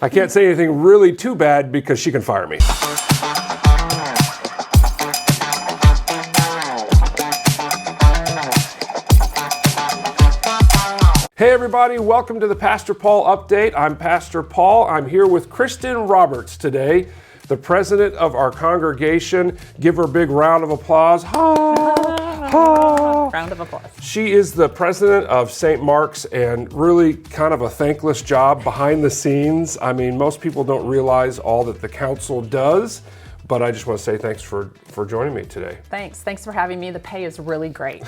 I can't say anything really too bad because she can fire me. Hey everybody, welcome to the Pastor Paul Update. I'm Pastor Paul. I'm here with Kristin Roberts today, the president of our congregation. Give her a big round of applause. Round of applause. She is the president of St. Mark's, and really kind of a thankless job behind the scenes. I mean, most people don't realize all that the council does, but I just want to say thanks for joining me today. Thanks for having me. The pay is really great.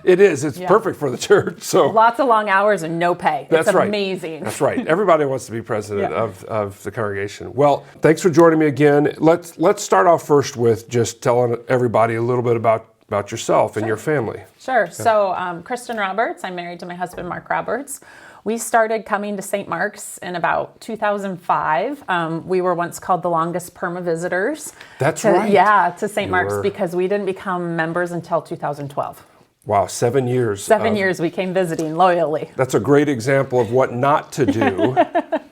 It is. It's perfect for the church. So lots of long hours and no pay. That's it's right. Amazing. That's right. Everybody wants to be president of the congregation. Well, thanks for joining me again. Let's start off first with just telling everybody a little bit about yourself and your family. Sure. So Kristin Roberts, I'm married to my husband, Mark Roberts. We started coming to St. Mark's in about 2005. We were once called the longest perma visitors. That's right. Yeah, to St. Mark's because we didn't become members until 2012. Wow, 7 years. 7 years we came visiting loyally. That's a great example of what not to do.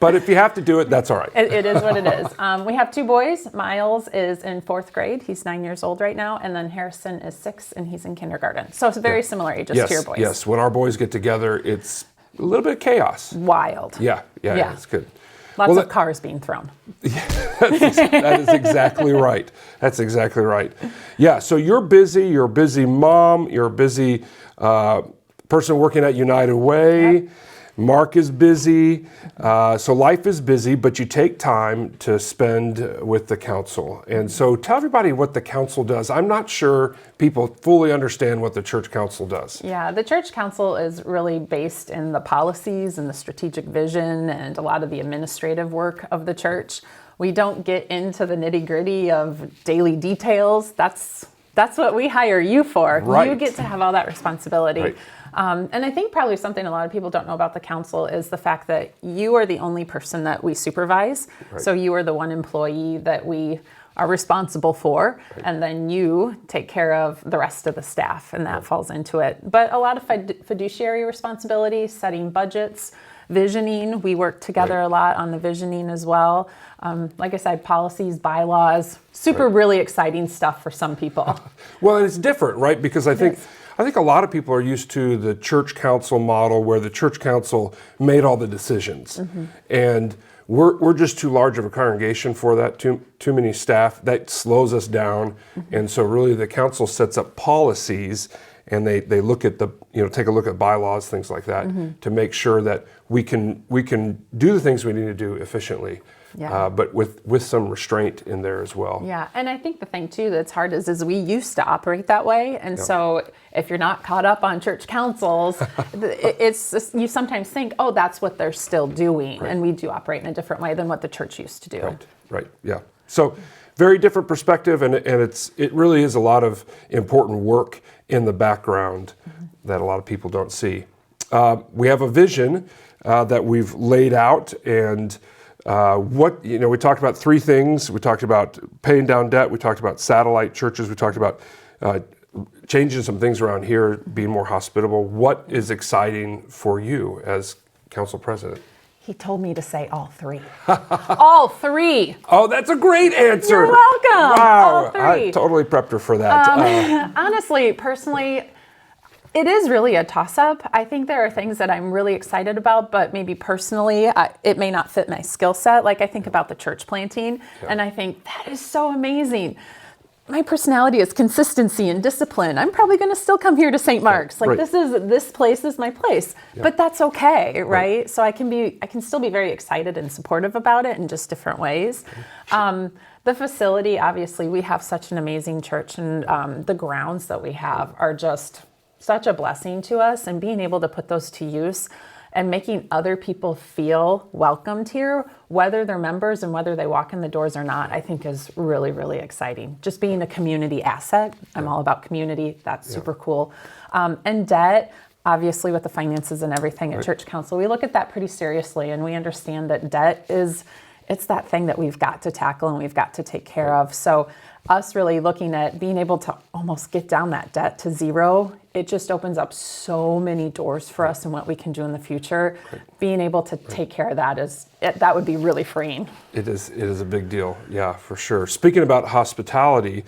But if you have to do it, that's all right. It is what it is. We have two boys. Miles is in 4th grade. He's 9 years old right now. And then Harrison is 6 and he's in kindergarten. So it's very similar ages to your boys. Yes, when our boys get together, it's a little bit of chaos. Wild. Yeah, it's good. Lots of cars being thrown. Yeah, that is exactly right. That's exactly right. Yeah, so you're a busy mom, you're a busy person working at United Way. Yep. Mark is busy, so life is busy, but you take time to spend with the council. And so tell everybody what the council does. I'm not sure people fully understand what the church council does. Yeah, the church council is really based in the policies and the strategic vision and a lot of the administrative work of the church. We don't get into the nitty-gritty of daily details. That's what we hire you for. Right. You get to have all that responsibility. Right. And I think probably something a lot of people don't know about the council is the fact that you are the only person that we supervise. Right. So you are the one employee that we are responsible for, and then you take care of the rest of the staff, and that falls into it. But a lot of fiduciary responsibility, setting budgets, visioning. We work together a lot on the visioning as well. Like I said, policies, bylaws, really exciting stuff for some people. Well, and it's different, right? Because I think a lot of people are used to the church council model where the church council made all the decisions. Mm-hmm. And we're just too large of a congregation for that, too many staff. That slows us down. Mm-hmm. And so really the council sets up policies and they look at take a look at bylaws, things like that, to make sure that we can do the things we need to do efficiently. Yeah. But with some restraint in there as well. Yeah, and I think the thing too that's hard is we used to operate that way, and so if you're not caught up on church councils, you sometimes think, oh, that's what they're still doing, and we do operate in a different way than what the church used to do. Right, yeah. So very different perspective, and it really is a lot of important work in the background that a lot of people don't see. We have a vision that we've laid out, and we talked about 3 things. We talked about paying down debt. We talked about satellite churches. We talked about changing some things around here, being more hospitable. What is exciting for you as council president? He told me to say all 3. All 3. Oh, that's a great answer. You're welcome. Wow. All 3. I totally prepped her for that. Honestly, personally, it is really a toss-up. I think there are things that I'm really excited about, but maybe personally, it may not fit my skill set. Like I think about the church planting, and I think that is so amazing. My personality is consistency and discipline. I'm probably going to still come here to St. Mark's. This place is my place, but that's okay, right? So I can still be very excited and supportive about it in just different ways. The facility, obviously, we have such an amazing church, and the grounds that we have are just such a blessing to us, and being able to put those to use and making other people feel welcomed here, whether they're members and whether they walk in the doors or not, I think is really, really exciting. Just being a community asset. I'm all about community. That's super cool. And debt, obviously with the finances and everything at Church Council, we look at that pretty seriously, and we understand that debt is it's that thing that we've got to tackle and we've got to take care of. So us really looking at being able to almost get down that debt to zero, it just opens up so many doors for us and what we can do in the future. Being able to take care of that would be really freeing. It is a big deal, yeah, for sure. Speaking about hospitality,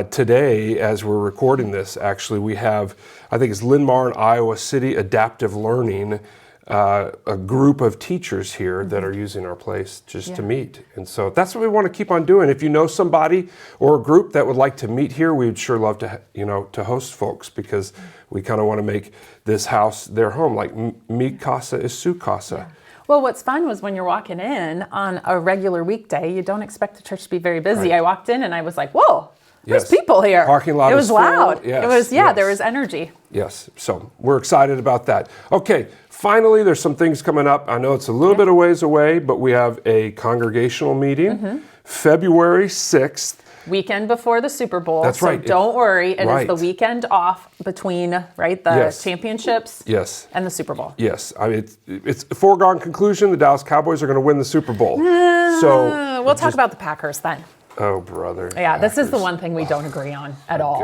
today, as we're recording this, actually, we have, I think it's Linn-Mar and Iowa City Adaptive Learning, a group of teachers here that are using our place just to meet. And so that's what we want to keep on doing. If you know somebody or a group that would like to meet here, we'd sure love to, to host folks, because we kind of want to make this house their home. Like mi casa is su casa. Yeah. Well, what's fun was when you're walking in on a regular weekday, you don't expect the church to be very busy. Right. I walked in and I was like, whoa, there's Yes. people here. Parking lot It was is full. loud. Yes. It was, Yes. there was energy. Yes, so we're excited about that. Okay, finally, there's some things coming up. I know it's a little bit of ways away, but we have a congregational meeting, February 6th. Weekend before the Super Bowl. That's so right. Don't worry. It Right. is the weekend off between, the Yes. championships Yes. and the Super Bowl. Yes, I mean, it's a foregone conclusion the Dallas Cowboys are going to win the Super Bowl. We'll talk about the Packers then. Oh, brother. Yeah, this is the Packers. one thing we don't agree on at all.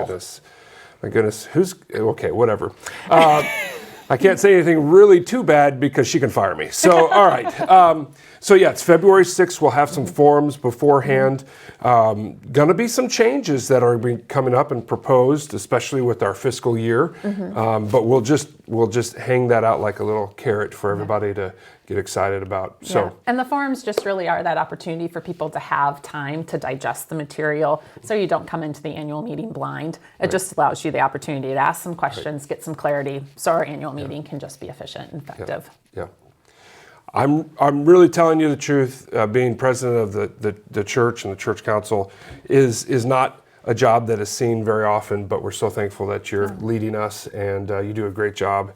My goodness. Okay, whatever. I can't say anything really too bad because she can fire me. So, all right. It's February 6th. We'll have some forums beforehand. Gonna be some changes that are coming up and proposed, especially with our fiscal year. But we'll just hang that out like a little carrot for everybody to get excited about. So, and the forums just really are that opportunity for people to have time to digest the material, so you don't come into the annual meeting blind. It just allows you the opportunity to ask some questions, get some clarity, so our annual meeting can just be efficient and effective. Yeah. I'm really telling you the truth. Being president of the church and the church council is not a job that is seen very often, but we're so thankful that you're leading us, and you do a great job.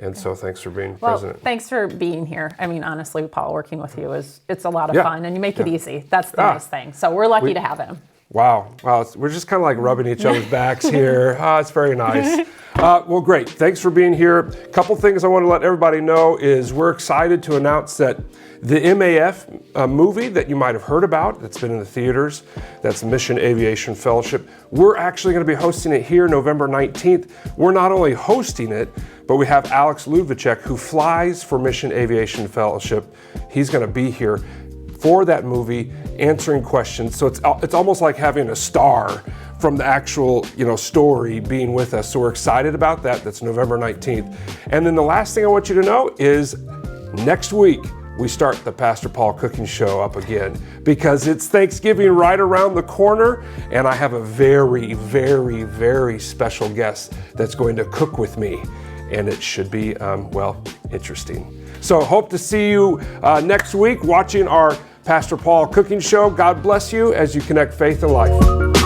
And so thanks for being president. Thanks for being here. I mean, honestly, Paul, working with you it's a lot of fun, and you make it easy. That's the nice thing. So we're lucky to have him. Wow. We're just kind of like rubbing each other's backs here. It's very nice. Well, great. Thanks for being here. A couple things I want to let everybody know is we're excited to announce that the MAF movie that you might have heard about, that's been in the theaters, that's Mission Aviation Fellowship, we're actually going to be hosting it here November 19th. We're not only hosting it, but we have Alex Ludvicek, who flies for Mission Aviation Fellowship. He's going to be here for that movie, answering questions. So it's almost like having a star from the actual story being with us. So we're excited about that. That's November 19th. And then the last thing I want you to know is next week we start the Pastor Paul Cooking Show up again, because it's Thanksgiving right around the corner, and I have a very, very, very special guest that's going to cook with me, and it should be, interesting. So hope to see you next week watching our Pastor Paul Cooking Show. God bless you as you connect faith and life.